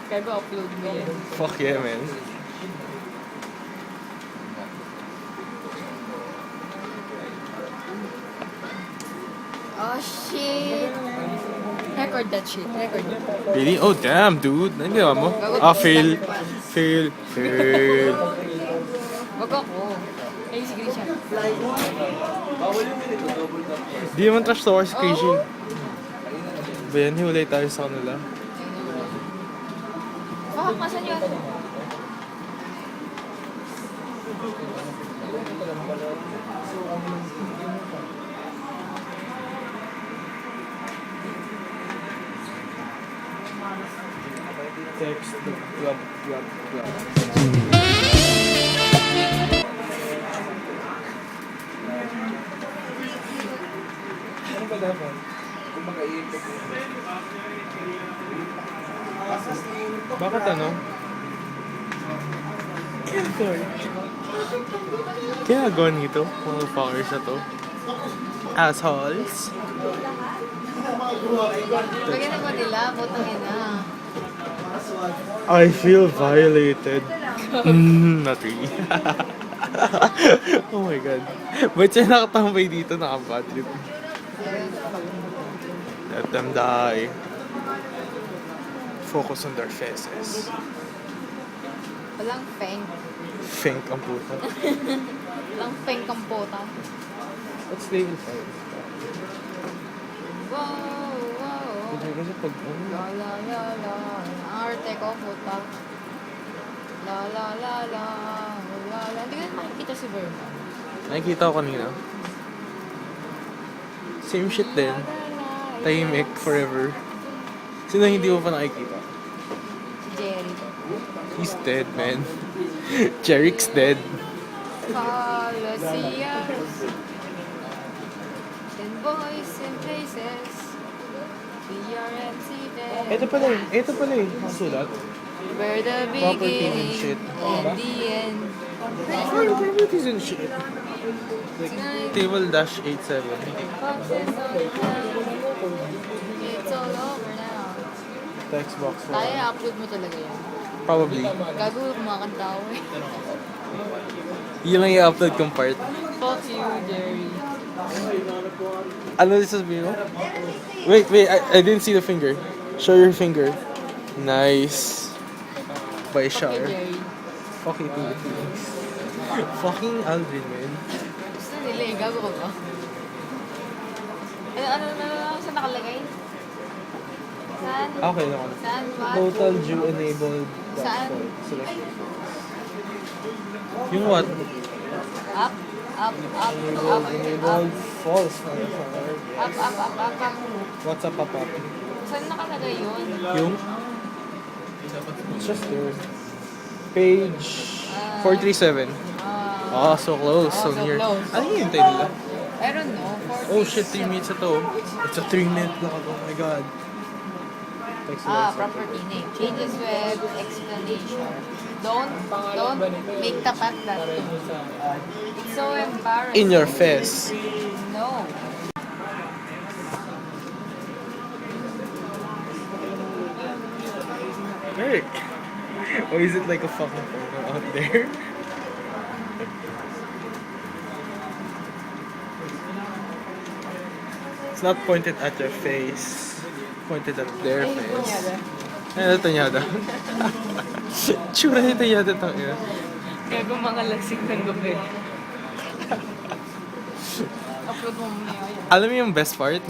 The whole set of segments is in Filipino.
Kaya ba upload mo yan? Fuck yeah, man. Oh shit! Record that shit. Record it. Really? Oh, damn, dude. Ano ginawa mo? Fail. Fail. Fail. Wag ako. Ay, sige siya. Di naman trash talk si Crazy. Ba yan? Hiwalay tayo sa kanila. Fuck, masan yun? Text, club. Ano ba dapat? Kung mag-iipot bakit ano? Kaya gawin nito, mga fuckers na to. Assholes. Lagyan na ko nila, putang ina. I feel violated. Not really. Oh my god. Ba't siya nakatambay dito, naka-bad-trip? Let them die. Focus on their faces. Walang feng. Fink ang puta. Walang feng kang puta. Let's stay inside. Wow, wow. Kasi pag La la la la. Ang arte ko, puta. La la la la. La la. Hindi ko na makikita si Verma. nakikita ko kanina. Same shit din. Tahimik forever. Sino hindi mo pa nakikita? Si Jerry. He's dead, man. Jerick's dead. Colosseums. And boys in places. BRMC there. Ito pala eh. Masulat. Where the Properties and beginning shit. and the end. Properties and shit. Like, table dash 87. Foxes on the it's all over now. Text box. Tayo, upload mo talaga yan. Probably. Gago, kumakanta ako eh. Yun lang i-upload kong part. Fuck you, Jerry. Ano this sabihin mo? Wait, I didn't see the finger. Show your finger. Nice. By Fuck you, Char. Jerry. Fuck you, Philippines. Fucking Aldrin, man. Gusto nila eh, gago ko ba? Ano, saan nakalagay? Saan? Okay lang ako. Saan? What? Total Jew enabled. Saan? Select. Yung what? Up, Enabled false. Motherfucker. up. What's up, up? Saan nakalagay yun? Yung? It's just there. Page 437. Ah, so close. So so near. close. Ano yung hintay nila? I don't know. Oh shit, 3 minutes na to. It's a 3-minute block. Oh my god. Property name. Changes web explanation. Don't make the fact that it's so embarrassing. In your face. No. Eric. Or is it like a fucking photo out there? It's not pointed at your face. Pointed at their face. Ano tanyada? Tsura ni tanyada tang ina. Kaya kung mga lasing ng gabi. Upload mo muna yun. Alam mo yung best part?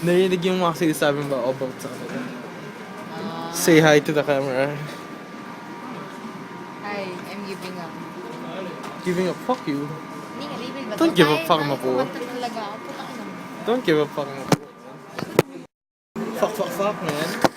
Narinig yung mga sinasabi ba about sa kanila. Say hi to the camera. Hi, I'm giving up. Giving up, fuck you. Hindi nga, David ba? Don't give a fuck mo po. Talaga ako. Putang ina mo. Don't give a fuck. Fuck, man.